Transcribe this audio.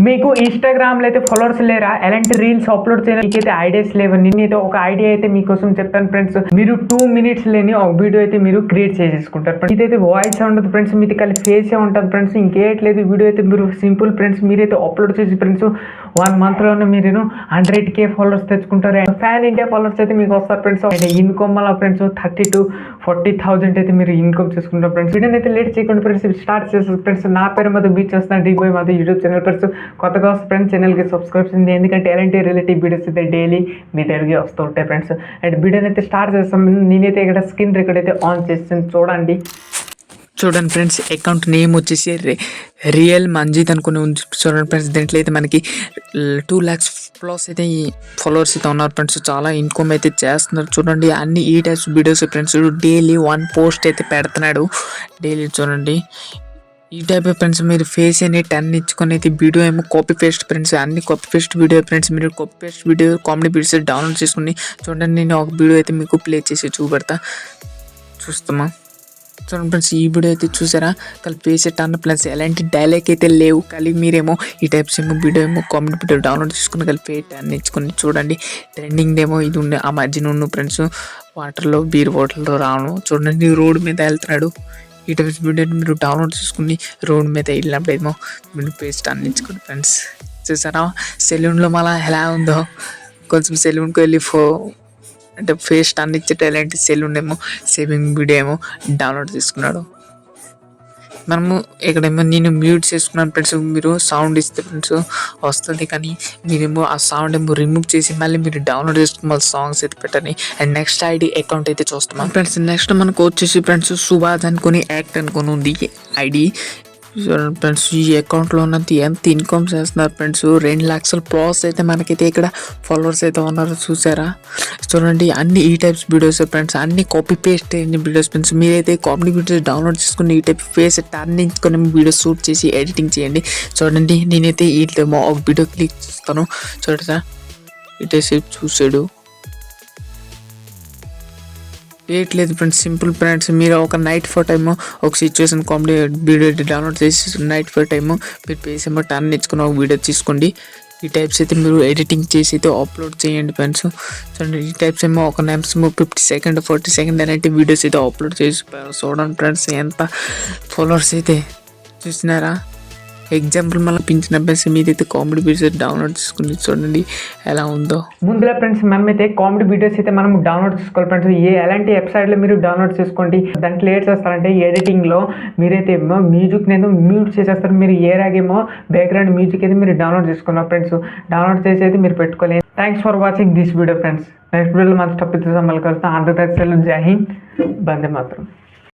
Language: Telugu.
మీకు ఇన్స్టాగ్రామ్లో అయితే ఫాలోవర్స్ లేరా, ఎలాంటి రీల్స్ అప్లోడ్ చేయాలి మీకైతే ఐడియాస్ లేవు, నేనైతే ఒక ఐడియా అయితే మీకోసం చెప్తాను ఫ్రెండ్స్. మీరు 2 minutes లేని ఒక వీడియో అయితే మీరు క్రియేట్ చేసేసుకుంటారు. ఇదైతే వాయిస్ ఉండదు ఫ్రెండ్స్, మీది కలిసి ఫేసే ఉంటుంది ఫ్రెండ్స్, ఇంకేట్లేదు. వీడియో అయితే మీరు సింపుల్ ఫ్రెండ్స్, మీరైతే అప్లోడ్ చేసి ఫ్రెండ్స్ 1 monthలోనే మీరు 100K ఫాలోవర్స్ తెచ్చుకుంటారు. ఫ్యాన్ ఇండియా ఫాలోవర్స్ అయితే మీకు వస్తారు ఫ్రెండ్స్. అంటే ఇన్కమ్ అలా ఫ్రెండ్స్ 30,000 to 40,000 అయితే మీరు ఇన్కమ్ చేసుకుంటారు ఫ్రెండ్స్. వీడియోని అయితే లేట్ చేయకుండా ఫ్రెండ్స్ స్టార్ట్ చేస్తారు ఫ్రెండ్స్. నా పేరు మధ్య బీచ్ చేస్తున్నాను డీబాయ్ మధ్య యూట్యూబ్ ఛానల్ ఫ్రెండ్స్. కొత్తగా వస్తే ఫ్రెండ్స్ ఛానల్కి సబ్స్క్రైబ్ చేయండి, ఎందుకంటే ఎలాంటి రిలేటివ్ వీడియోస్ అయితే డైలీ మీ దగ్గరికి వస్తూ ఉంటాయి ఫ్రెండ్స్. అండ్ వీడియోని అయితే స్టార్ట్ చేస్తాం. నేనైతే ఇక్కడ స్క్రీన్ రికార్డ్ అయితే ఆన్ చేస్తాను, చూడండి ఫ్రెండ్స్. అకౌంట్ నేమ్ వచ్చేసి రియల్ మంజిత్ అనుకుని చూడండి ఫ్రెండ్స్. దీంట్లో అయితే మనకి 2 lakhs ప్లస్ అయితే ఈ ఫాలోవర్స్ అయితే ఉన్నారు ఫ్రెండ్స్. చాలా ఇన్కమ్ అయితే చేస్తున్నారు చూడండి. అన్ని ఈ types videos friends. Daily 1 post అయితే పెడుతున్నాడు డైలీ, చూడండి ఈ టైప్ ఫ్రెండ్స్. మీరు ఫేస్ అని 10 ఇచ్చుకొని అయితే వీడియో ఏమో కాపీ పేస్ట్ ఫ్రెండ్స్, అన్ని కాపీ పేస్ట్ వీడియో ఫ్రెండ్స్. మీరు copy paste video comedy videos download చేసుకుని చూడండి. నేను ఒక వీడియో అయితే మీకు ప్లే చేసి చూపెడతా, చూస్తామా చూడండి ఫ్రెండ్స్. ఈ వీడియో అయితే చూసారా, కలిపి ఫేస్ 10 ప్లస్ ఎలాంటి డైలాగ్ అయితే లేవు. కలిపి మీరేమో ఈ టైప్స్ ఏమో వీడియో ఏమో కామెడీ వీడియో డౌన్లోడ్ చేసుకుని కలిపి 10 ఇచ్చుకొని చూడండి. ట్రెండింగ్ ఏమో ఇది ఉండే ఆ మధ్యన ఉన్న ఫ్రెండ్స్, వాటర్లో బీర్ బాటిల్తో రావడం చూడండి. రోడ్ మీద వెళ్తున్నాడు. ఈ టైప్స్ వీడియోని మీరు డౌన్లోడ్ చేసుకుని రోడ్ మీద వెళ్ళినప్పుడు ఏమో మీరు పేస్ట్ అందించుకోండి ఫ్రెండ్స్. చూసారా సెలూన్లో మళ్ళీ ఎలా ఉందో, కొంచెం సెలూన్కి వెళ్ళి అంటే ఫేస్ అందించే టాలెంట్ సెలూన్ ఏమో సేవింగ్ వీడియో ఏమో డౌన్లోడ్ చేసుకున్నాడు. మనము ఇక్కడేమో నేను మ్యూట్ చేసుకున్నాను ఫ్రెండ్స్. మీరు సౌండ్ ఇస్తే ఫ్రెండ్స్ వస్తుంది, కానీ మీరేమో ఆ సౌండ్ ఏమో రిమూవ్ చేసి మళ్ళీ మీరు డౌన్లోడ్ చేసుకుని మళ్ళీ సాంగ్స్ అయితే పెట్టండి. అండ్ నెక్స్ట్ ఐడి అకౌంట్ అయితే చూస్తాం ఫ్రెండ్స్. నెక్స్ట్ మనకు వచ్చేసి ఫ్రెండ్స్ సుభాష్ అనుకుని యాక్ట్ అనుకుని ఉంది ఐడి ఫ్రెండ్స్. ఈ అకౌంట్లో ఉన్నది ఎంత ఇన్కమ్ చేస్తున్నారు ఫ్రెండ్స్. 2 lakhs ప్లస్ అయితే మనకైతే ఇక్కడ ఫాలోవర్స్ అయితే ఉన్నారు, చూసారా చూడండి. అన్ని ఈ టైప్స్ వీడియోస్ ఫ్రెండ్స్, అన్ని కాపీ పేస్ట్ వీడియోస్ ఫ్రెండ్స్. మీరైతే కామెడీ వీడియోస్ డౌన్లోడ్ చేసుకుని ఈ టైప్ ఫేస్ టర్నించుకొని వీడియో షూట్ చేసి ఎడిటింగ్ చేయండి. చూడండి నేనైతే వీటిలో ఒక వీడియో క్లిక్ చేస్తాను, చూడరా ఇటేసేపు చూసాడు లేదు ఫ్రెండ్స్. సింపుల్ ఫ్రెండ్స్, మీరు ఒక నైట్ ఫర్ టైము ఒక సిచ్యువేషన్ కామెడీ వీడియో డౌన్లోడ్ చేసి నైట్ ఫర్ టైము మీరు పేస్ ఏమో టర్న్ ఇచ్చుకుని ఒక వీడియో తీసుకోండి. ఈ టైప్స్ అయితే మీరు ఎడిటింగ్ చేసి అయితే అప్లోడ్ చేయండి ఫ్రెండ్స్. చూడండి ఈ టైప్స్ ఏమో ఒక నిమిషం 50 seconds 40 seconds అలాంటి వీడియోస్ అయితే అప్లోడ్ చేసి చూడండి ఫ్రెండ్స్. ఎంత ఫాలోవర్స్ అయితే చూసినారా. ఎగ్జాంపుల్ మళ్ళీ పింఛన్ అభ్యాసం మీదైతే కామెడీ వీడియోస్ డౌన్లోడ్ చేసుకుని చూడండి ఎలా ఉందో. ముందుగా ఫ్రెండ్స్ మనమైతే కామెడీ వీడియోస్ అయితే మనం డౌన్లోడ్ చేసుకోవాలి ఫ్రెండ్స్. ఎలాంటి వెబ్సైట్లో మీరు డౌన్లోడ్ చేసుకోండి. దాంట్లో ఏం చేస్తారంటే ఎడిటింగ్లో మీరైతే ఏమో మ్యూజిక్ నేను మ్యూట్ చేసేస్తారు. మీరు ఏరాగేమో బ్యాక్గ్రౌండ్ మ్యూజిక్ అయితే మీరు డౌన్లోడ్ చేసుకున్నారు ఫ్రెండ్స్. డౌన్లోడ్ చేసి అయితే మీరు పెట్టుకోవాలి. Thanks for watching this video friends. Next వీడియోలో మంచి టాపిక్ మళ్ళీ కలుస్తాం. ఆంధ్రప్రదేశ్ జై హింద్, వందే మాతరం.